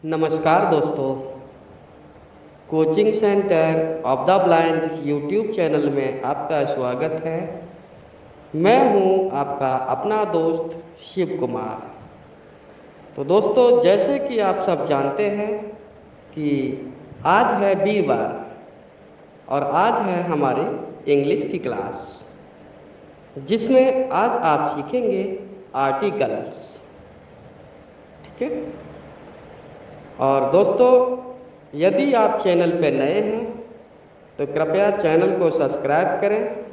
नमस्कार दोस्तों। Coaching centre of the blind YouTube channel में आपका स्वागत है। मैं हूं आपका अपना दोस्त शिव कुमार। तो दोस्तों, जैसे कि आप सब जानते हैं कि आज है वीरवार और आज है हमारी इंग्लिश की क्लास, जिसमें आज आप सीखेंगे आर्टिकल्स। ठीक है। और दोस्तों, यदि आप चैनल पर नए हैं तो कृपया चैनल को सब्सक्राइब करें,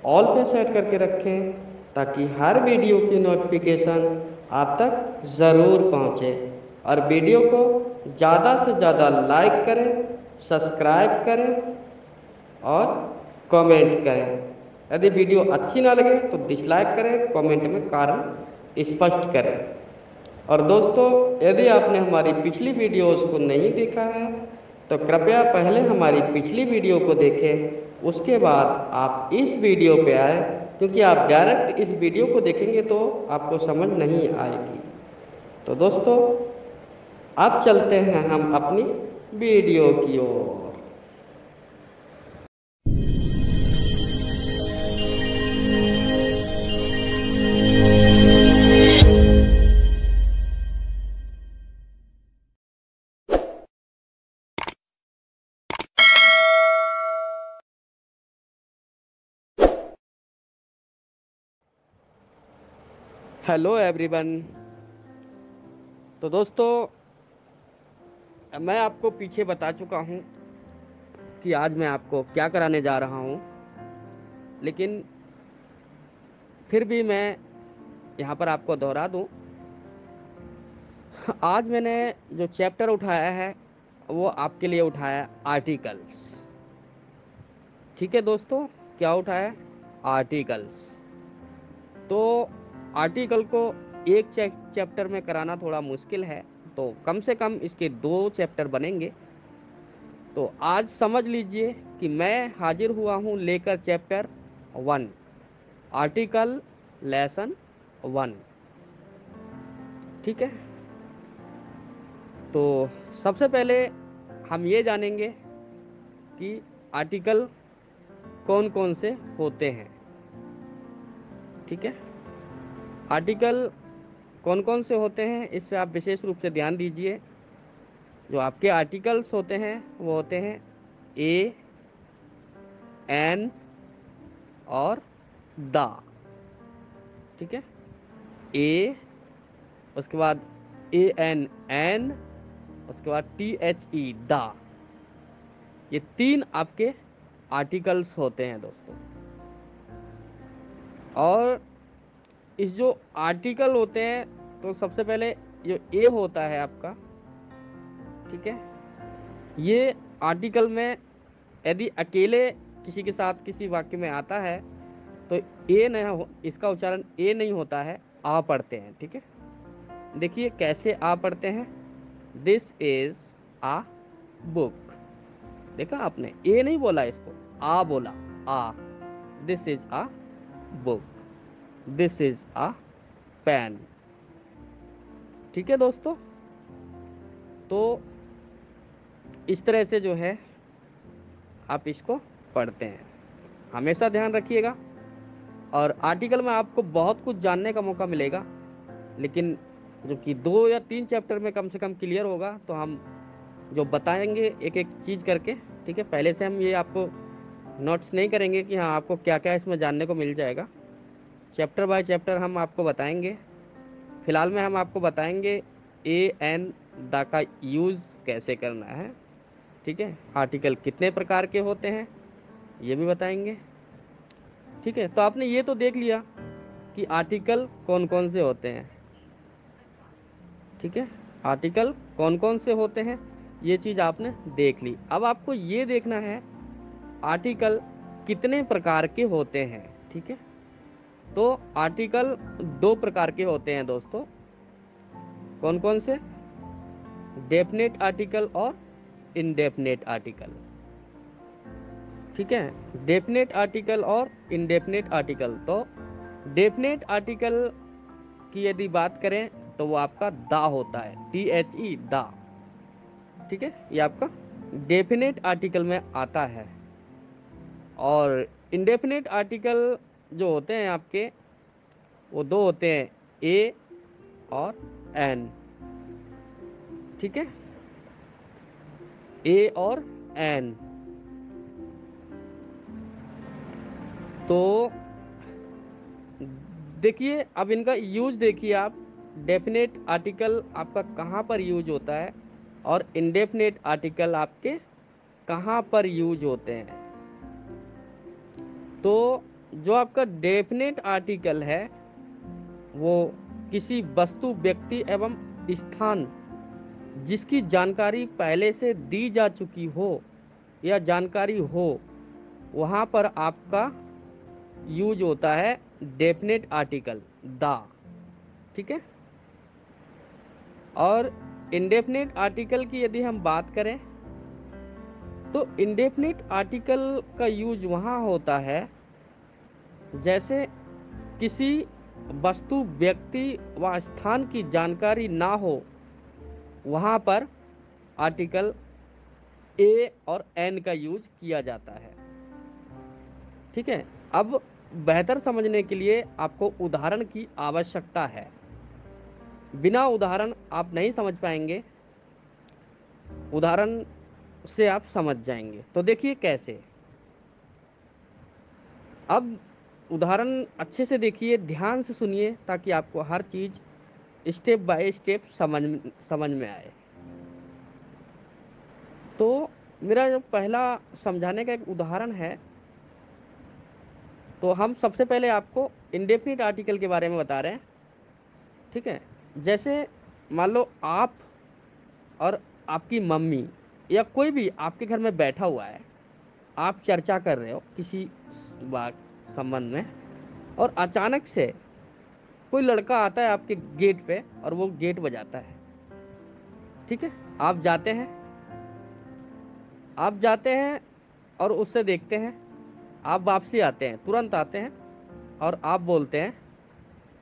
ऑल पे सेट करके रखें, ताकि हर वीडियो की नोटिफिकेशन आप तक ज़रूर पहुंचे। और वीडियो को ज़्यादा से ज़्यादा लाइक करें, सब्सक्राइब करें और कमेंट करें। यदि वीडियो अच्छी ना लगे तो डिसलाइक करें, कमेंट में कारण स्पष्ट करें। और दोस्तों, यदि आपने हमारी पिछली वीडियोस को नहीं देखा है तो कृपया पहले हमारी पिछली वीडियो को देखें, उसके बाद आप इस वीडियो पे आए, क्योंकि आप डायरेक्ट इस वीडियो को देखेंगे तो आपको समझ नहीं आएगी। तो दोस्तों, अब चलते हैं हम अपनी वीडियो की ओर। Hello everyone. तो दोस्तों, मैं आपको पीछे बता चुका हूँ कि आज मैं आपको क्या कराने जा रहा हूँ, लेकिन फिर भी मैं यहाँ पर आपको दोहरा दूँ। आज मैंने जो चैप्टर उठाया है वो आपके लिए उठाया आर्टिकल्स। ठीक है दोस्तों, क्या उठाया? आर्टिकल्स। तो आर्टिकल को एक चैप्टर में कराना थोड़ा मुश्किल है, तो कम से कम इसके 2 चैप्टर बनेंगे। तो आज समझ लीजिए कि मैं हाजिर हुआ हूँ लेकर चैप्टर 1, आर्टिकल लेसन 1। ठीक है। तो सबसे पहले हम ये जानेंगे कि आर्टिकल कौन कौन से होते हैं। ठीक है। आर्टिकल कौन कौन से होते हैं इस पे आप विशेष रूप से ध्यान दीजिए। जो आपके आर्टिकल्स होते हैं वो होते हैं ए, एन और द। ठीक है। ए, उसके बाद ए एन एन, उसके बाद टी एच ई द। ये 3 आपके आर्टिकल्स होते हैं दोस्तों। और इस जो आर्टिकल होते हैं, तो सबसे पहले जो ए होता है आपका, ठीक है, ये आर्टिकल में यदि अकेले किसी के साथ किसी वाक्य में आता है तो ए नहीं हो, इसका उच्चारण ए नहीं होता है, आ पढ़ते हैं। ठीक है। देखिए कैसे आ पढ़ते हैं। This is a book. देखा आपने, ए नहीं बोला, इसको आ बोला। A, this is a book, this is a pen. ठीक है दोस्तों। तो इस तरह से जो है आप इसको पढ़ते हैं, हमेशा ध्यान रखिएगा। और आर्टिकल में आपको बहुत कुछ जानने का मौका मिलेगा, लेकिन जो कि 2 या 3 चैप्टर में कम से कम क्लियर होगा। तो हम जो बताएंगे एक एक चीज़ करके, ठीक है, पहले से हम ये आपको नोट्स नहीं करेंगे कि हाँ आपको क्या क्या इसमें जानने को मिल जाएगा। चैप्टर बाय चैप्टर हम आपको बताएंगे। फिलहाल में हम आपको बताएंगे ए एन द का यूज़ कैसे करना है। ठीक है। आर्टिकल कितने प्रकार के होते हैं ये भी बताएंगे। ठीक है। तो आपने ये तो देख लिया कि आर्टिकल कौन कौन से होते हैं। ठीक है। आर्टिकल कौन कौन से होते हैं ये चीज़ आपने देख ली। अब आपको ये देखना है आर्टिकल कितने प्रकार के होते हैं। ठीक है। तो आर्टिकल 2 प्रकार के होते हैं दोस्तों। कौन कौन से? डेफिनेट आर्टिकल और इनडेफिनेट आर्टिकल। ठीक है। डेफिनेट आर्टिकल और इनडेफिनेट आर्टिकल। तो डेफिनेट आर्टिकल की यदि बात करें तो वो आपका दा होता है, टी एच ई दा। ठीक है, ये आपका डेफिनेट आर्टिकल में आता है। और इंडेफिनेट आर्टिकल जो होते हैं आपके, वो दो होते हैं, ए और एन। ठीक है, ए और एन। तो देखिए, अब इनका यूज देखिए आप। डेफिनेट आर्टिकल आपका कहाँ पर यूज होता है और इंडेफिनेट आर्टिकल आपके कहाँ पर यूज होते हैं। तो जो आपका डेफिनेट आर्टिकल है वो किसी वस्तु, व्यक्ति एवं स्थान जिसकी जानकारी पहले से दी जा चुकी हो या जानकारी हो, वहां पर आपका यूज होता है डेफिनेट आर्टिकल द। ठीक है, और इंडेफिनेट आर्टिकल की यदि हम बात करें तो इंडेफिनेट आर्टिकल का यूज वहां होता है जैसे किसी वस्तु, व्यक्ति व स्थान की जानकारी ना हो, वहां पर आर्टिकल ए और एन का यूज किया जाता है। ठीक है, अब बेहतर समझने के लिए आपको उदाहरण की आवश्यकता है। बिना उदाहरण आप नहीं समझ पाएंगे, उदाहरण से आप समझ जाएंगे। तो देखिए कैसे। अब उदाहरण अच्छे से देखिए, ध्यान से सुनिए, ताकि आपको हर चीज स्टेप बाय स्टेप समझ में आए। तो मेरा जो पहला समझाने का एक उदाहरण है, तो हम सबसे पहले आपको इंडेफिनिट आर्टिकल के बारे में बता रहे हैं। ठीक है, जैसे मान लो आप और आपकी मम्मी या कोई भी आपके घर में बैठा हुआ है, आप चर्चा कर रहे हो किसी बात संबंध में, और अचानक से कोई लड़का आता है आपके गेट पे और वो गेट बजाता है। ठीक है, आप जाते हैं और उससे देखते हैं, आप वापसी आते हैं, तुरंत आते हैं और आप बोलते हैं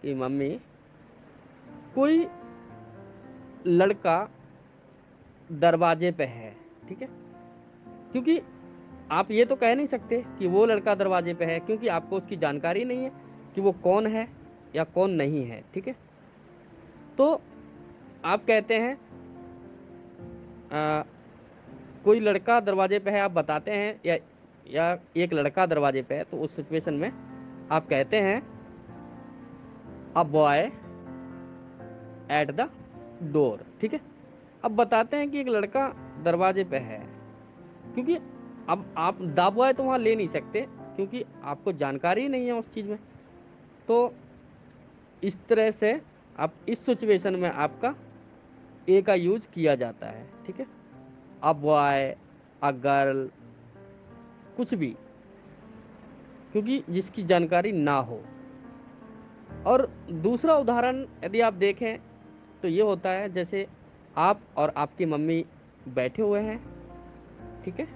कि मम्मी, कोई लड़का दरवाजे पे है। ठीक है, क्योंकि आप ये तो कह नहीं सकते कि वो लड़का दरवाजे पे है, क्योंकि आपको उसकी जानकारी नहीं है कि वो कौन है या कौन नहीं है। ठीक है, तो आप कहते हैं आ, कोई लड़का दरवाजे पे है, आप बताते हैं, या एक लड़का दरवाजे पे है, तो उस सिचुएशन में आप कहते हैं a boy at the door. ठीक है, अब बताते हैं कि एक लड़का दरवाजे पे है, क्योंकि अब आप द बॉय तो वहां ले नहीं सकते, क्योंकि आपको जानकारी ही नहीं है उस चीज में। तो इस तरह से आप इस सिचुएशन में आपका ए का यूज किया जाता है। ठीक है, अ बॉय, अ गर्ल, कुछ भी, क्योंकि जिसकी जानकारी ना हो। और दूसरा उदाहरण यदि आप देखें तो ये होता है जैसे आप और आपकी मम्मी बैठे हुए हैं। ठीक है,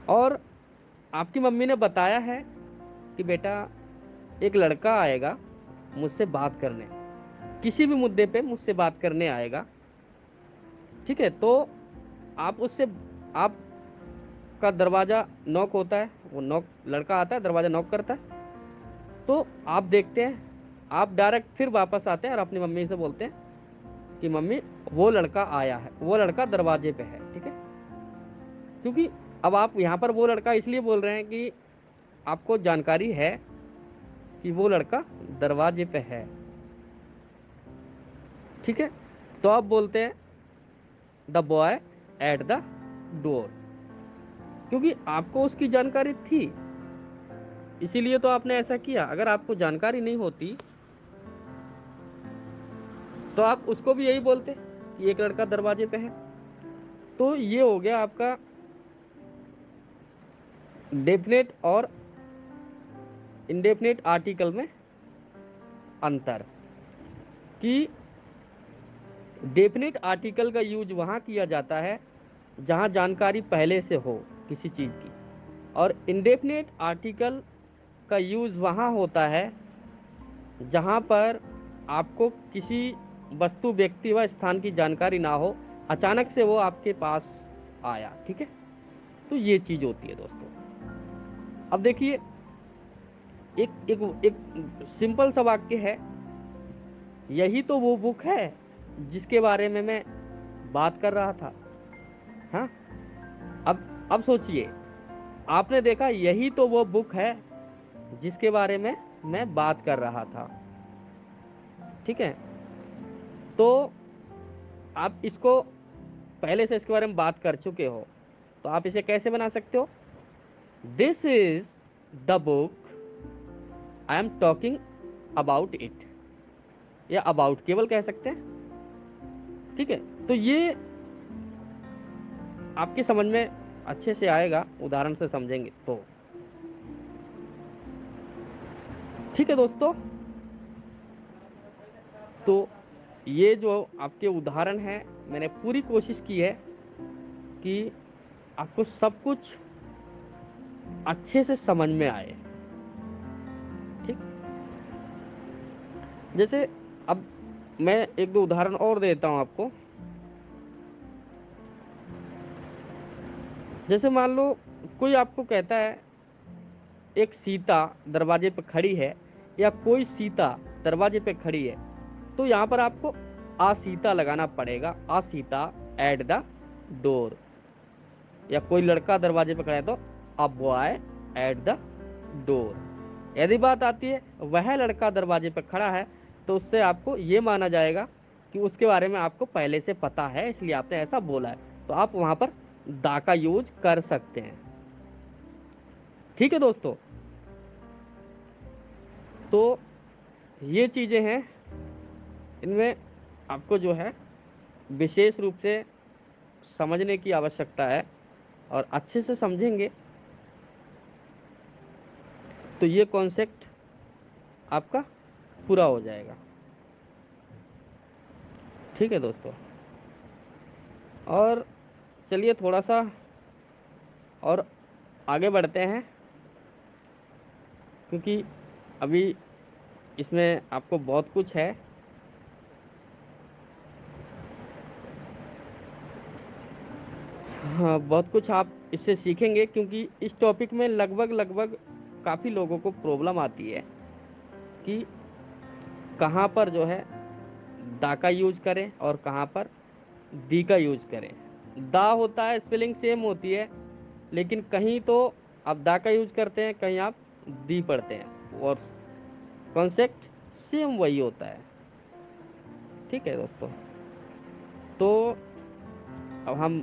और आपकी मम्मी ने बताया है कि बेटा, एक लड़का आएगा मुझसे बात करने, किसी भी मुद्दे पे मुझसे बात करने आएगा। ठीक है, तो आप उससे, आपका दरवाजा नॉक होता है, वो नॉक, लड़का आता है, दरवाजा नॉक करता है, तो आप देखते हैं, आप डायरेक्ट फिर वापस आते हैं और अपनी मम्मी से बोलते हैं कि मम्मी, वो लड़का आया है, वो लड़का दरवाजे पे है। ठीक है, क्योंकि अब आप यहाँ पर वो लड़का इसलिए बोल रहे हैं कि आपको जानकारी है कि वो लड़का दरवाजे पे है। ठीक है, तो आप बोलते हैं the boy at the door, क्योंकि आपको उसकी जानकारी थी, इसीलिए तो आपने ऐसा किया। अगर आपको जानकारी नहीं होती तो आप उसको भी यही बोलते कि एक लड़का दरवाजे पे है। तो ये हो गया आपका डेफिनेट और इंडेफिनेट आर्टिकल में अंतर, कि डेफिनेट आर्टिकल का यूज वहां किया जाता है जहां जानकारी पहले से हो किसी चीज की, और इंडेफिनेट आर्टिकल का यूज वहां होता है जहां पर आपको किसी वस्तु, व्यक्ति व स्थान की जानकारी ना हो, अचानक से वो आपके पास आया, ठीक है। तो ये चीज होती है दोस्तों। अब देखिए, एक एक एक सिंपल सा वाक्य है, यही तो वो बुक है जिसके बारे में मैं बात कर रहा था। हाँ, अब सोचिए, आपने देखा यही तो वो बुक है जिसके बारे में मैं बात कर रहा था, ठीक है। तो आप इसको पहले से इसके बारे में बात कर चुके हो, तो आप इसे कैसे बना सकते हो? This is the book I am talking about it, या अबाउट केवल कह सकते हैं, ठीक है। तो ये आपकी समझ में अच्छे से आएगा, उदाहरण से समझेंगे तो, ठीक है दोस्तों। तो ये जो आपके उदाहरण है, मैंने पूरी कोशिश की है कि आपको सब कुछ अच्छे से समझ में आए, ठीक। जैसे अब मैं एक दो उदाहरण और देता हूं आपको। जैसे मान लो कोई आपको कहता है एक सीता दरवाजे पे खड़ी है, या कोई सीता दरवाजे पे खड़ी है, तो यहाँ पर आपको आ सीता लगाना पड़ेगा, आ सीता एट द डोर। या कोई लड़का दरवाजे पे खड़ा है तो a boy at the door. यदि बात आती है वह लड़का दरवाजे पे खड़ा है, तो उससे आपको ये माना जाएगा कि उसके बारे में आपको पहले से पता है, इसलिए आपने ऐसा बोला है, तो आप वहां पर दा का यूज कर सकते हैं, ठीक है दोस्तों। तो ये चीजें हैं, इनमें आपको जो है विशेष रूप से समझने की आवश्यकता है, और अच्छे से समझेंगे तो ये कॉन्सेप्ट आपका पूरा हो जाएगा, ठीक है दोस्तों। और चलिए थोड़ा सा और आगे बढ़ते हैं, क्योंकि अभी इसमें आपको बहुत कुछ है। हाँ, बहुत कुछ आप इससे सीखेंगे, क्योंकि इस टॉपिक में लगभग लगभग काफ़ी लोगों को प्रॉब्लम आती है कि कहाँ पर जो है दा का यूज करें और कहाँ पर दी का यूज करें। दा होता है, स्पेलिंग सेम होती है, लेकिन कहीं तो आप दा का यूज करते हैं, कहीं आप दी पढ़ते हैं, और कॉन्सेप्ट सेम वही होता है, ठीक है दोस्तों। तो अब हम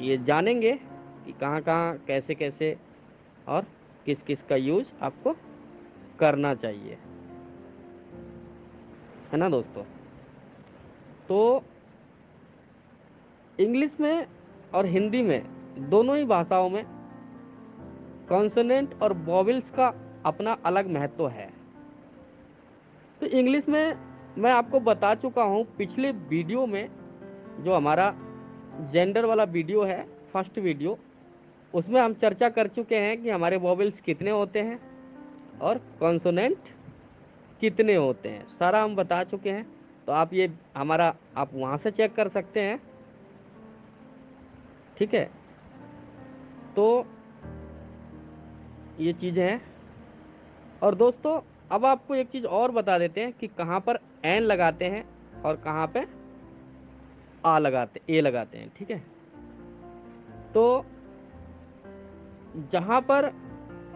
ये जानेंगे कि कहाँ कहाँ कैसे कैसे और किस किस का यूज आपको करना चाहिए, है ना दोस्तों। तो इंग्लिश में और हिंदी में, दोनों ही भाषाओं में कॉन्सोनेंट और वॉवेल्स का अपना अलग महत्व है। तो इंग्लिश में मैं आपको बता चुका हूँ पिछले वीडियो में, जो हमारा जेंडर वाला वीडियो है, फर्स्ट वीडियो, उसमें हम चर्चा कर चुके हैं कि हमारे वॉवेल्स कितने होते हैं और कॉन्सोनेंट कितने होते हैं, सारा हम बता चुके हैं। तो आप ये हमारा आप वहां से चेक कर सकते हैं, ठीक है। तो ये चीजें हैं। और दोस्तों, अब आपको एक चीज और बता देते हैं कि कहाँ पर एन लगाते हैं और कहाँ पे आ लगाते ए लगाते हैं, ठीक है। तो जहां पर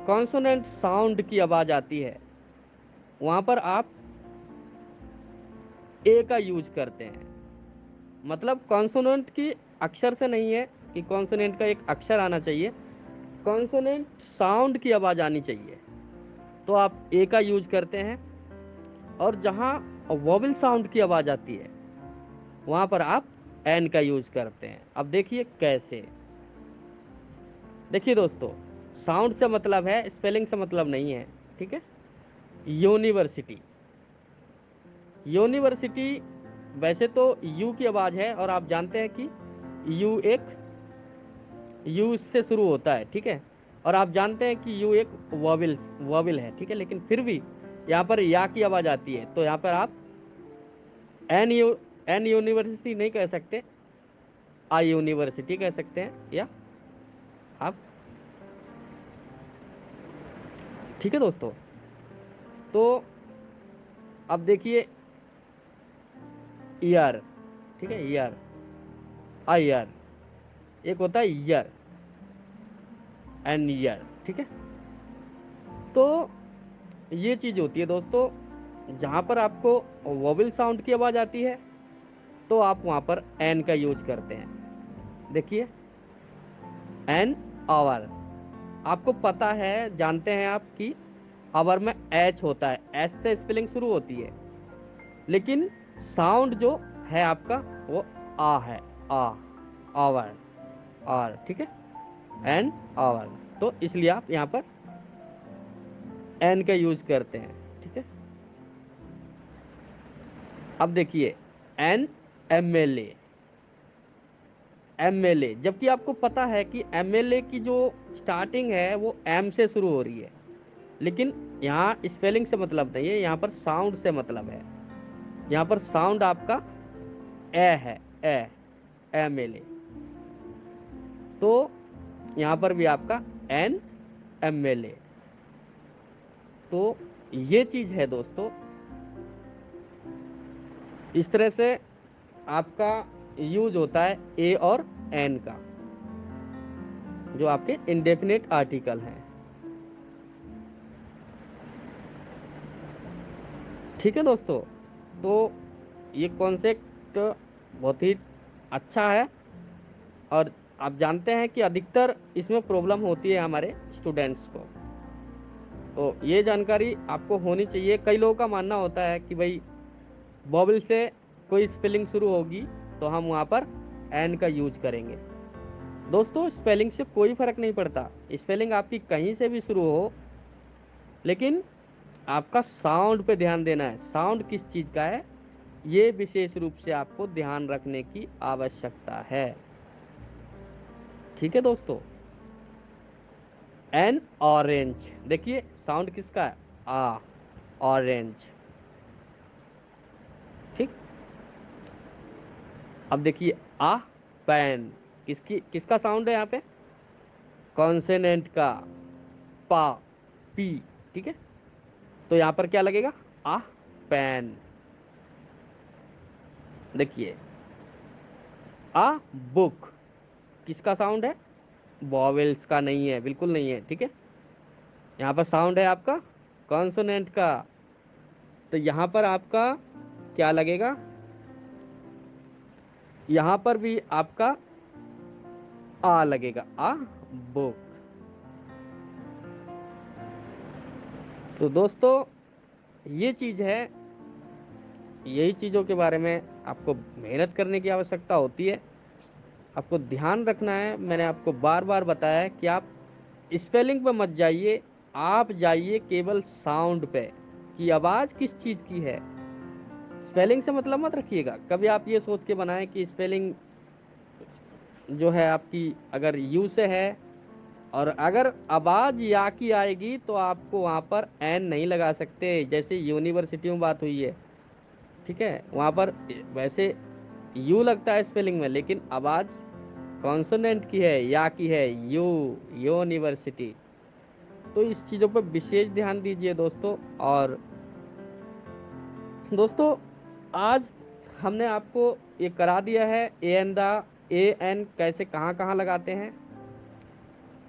कॉन्सोनेंट साउंड की आवाज आती है, वहां पर आप ए का यूज करते हैं। मतलब कॉन्सोनेंट की अक्षर से नहीं है कि कॉन्सोनेंट का एक अक्षर आना चाहिए, कॉन्सोनेंट साउंड की आवाज आनी चाहिए, तो आप ए का यूज करते हैं। और जहां वॉवल साउंड की आवाज आती है, वहां पर आप एन का यूज करते हैं। अब देखिए कैसे। देखिए दोस्तों, साउंड से मतलब है, स्पेलिंग से मतलब नहीं है, ठीक है। यूनिवर्सिटी, यूनिवर्सिटी वैसे तो यू की आवाज है, और आप जानते हैं कि यू एक यू से शुरू होता है, ठीक है। और आप जानते हैं कि यू एक वॉविल है, ठीक है। लेकिन फिर भी यहाँ पर या की आवाज आती है, तो यहाँ पर आप एन यू एन यूनिवर्सिटी नहीं कह सकते, आ यूनिवर्सिटी कह सकते हैं या आप, ठीक है दोस्तों। तो अब देखिए ईयर, ठीक है, ईयर, आ ईयर, एक होता है ईयर एंड ईयर, ठीक है। तो ये चीज होती है दोस्तों, जहां पर आपको वोवेल साउंड की आवाज आती है तो आप वहां पर एन का यूज करते हैं। देखिए एन, आवर, आपको पता है, जानते हैं आप कि आवर में एच होता है, एच से स्पेलिंग शुरू होती है, लेकिन साउंड जो है आपका वो आ है, आ, आवर, आर, ठीक है, एन, आवर। तो इसलिए आप यहाँ पर एन का यूज करते हैं, ठीक है। अब देखिए एन, एमएलए, एमएलए, जबकि आपको पता है कि एमएलए की जो स्टार्टिंग है वो एम से शुरू हो रही है, लेकिन यहाँ स्पेलिंग से मतलब नहीं है, यहाँ पर साउंड से मतलब है। यहाँ पर साउंड आपका ए है, ए, एमएलए। तो यहाँ पर भी आपका एन, एमएलए। तो ये चीज है दोस्तों, इस तरह से आपका यूज होता है ए और एन का, जो आपके इंडेफिनिट आर्टिकल हैं, ठीक है दोस्तों। तो ये कॉन्सेप्ट बहुत ही अच्छा है, और आप जानते हैं कि अधिकतर इसमें प्रॉब्लम होती है हमारे स्टूडेंट्स को। तो ये जानकारी आपको होनी चाहिए। कई लोगों का मानना होता है कि भाई वॉवेल से कोई स्पेलिंग शुरू होगी तो हम वहाँ पर एन का यूज करेंगे। दोस्तों स्पेलिंग से कोई फर्क नहीं पड़ता, स्पेलिंग आपकी कहीं से भी शुरू हो, लेकिन आपका साउंड पे ध्यान देना है, साउंड किस चीज का है ये विशेष रूप से आपको ध्यान रखने की आवश्यकता है, ठीक है दोस्तों। एन, ऑरेंज, देखिए साउंड किसका है, आ, ऑरेंज, ठीक। अब देखिए आ, पैन, किसका साउंड है यहाँ पे, कॉन्सेनेंट का, पा, पी, ठीक है। तो यहाँ पर क्या लगेगा, आ, पैन। देखिए आ, बुक, किसका साउंड है, वॉवेल्स का नहीं है, बिल्कुल नहीं है, ठीक है। यहाँ पर साउंड है आपका कॉन्सोनेंट का, तो यहाँ पर आपका क्या लगेगा, यहाँ पर भी आपका आ लगेगा, आ, बुक। तो दोस्तों ये चीज है, यही चीजों के बारे में आपको मेहनत करने की आवश्यकता होती है, आपको ध्यान रखना है। मैंने आपको बार बार बताया है कि आप स्पेलिंग पे मत जाइए, आप जाइए केवल साउंड पे कि आवाज किस चीज की है। स्पेलिंग से मतलब मत रखिएगा, कभी आप ये सोच के बनाएं कि स्पेलिंग जो है आपकी अगर यू से है, और अगर आवाज या की आएगी तो आपको वहां पर एन नहीं लगा सकते, जैसे यूनिवर्सिटी में बात हुई है, ठीक है, वहां पर वैसे यू लगता है स्पेलिंग में, लेकिन आवाज कॉन्सोनेंट की है, या की है, यू, यूनिवर्सिटी। तो इस चीजों पर विशेष ध्यान दीजिए दोस्तों। और दोस्तों आज हमने आपको ये करा दिया है ए एन दा, ए एन कैसे कहाँ कहाँ लगाते हैं।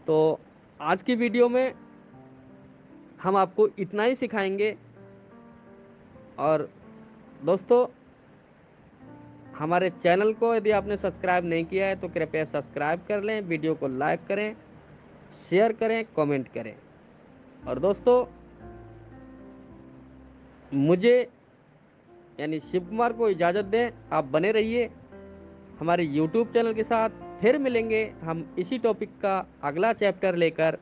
तो आज की वीडियो में हम आपको इतना ही सिखाएंगे। और दोस्तों हमारे चैनल को यदि आपने सब्सक्राइब नहीं किया है तो कृपया सब्सक्राइब कर लें, वीडियो को लाइक करें, शेयर करें, कमेंट करें। और दोस्तों मुझे यानी शिव कुमार को इजाज़त दें, आप बने रहिए हमारे यूट्यूब चैनल के साथ। फिर मिलेंगे हम इसी टॉपिक का अगला चैप्टर लेकर,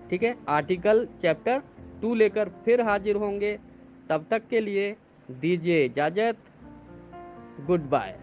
ठीक है, आर्टिकल चैप्टर 2 लेकर फिर हाजिर होंगे। तब तक के लिए दीजिए इजाज़त, गुड बाय।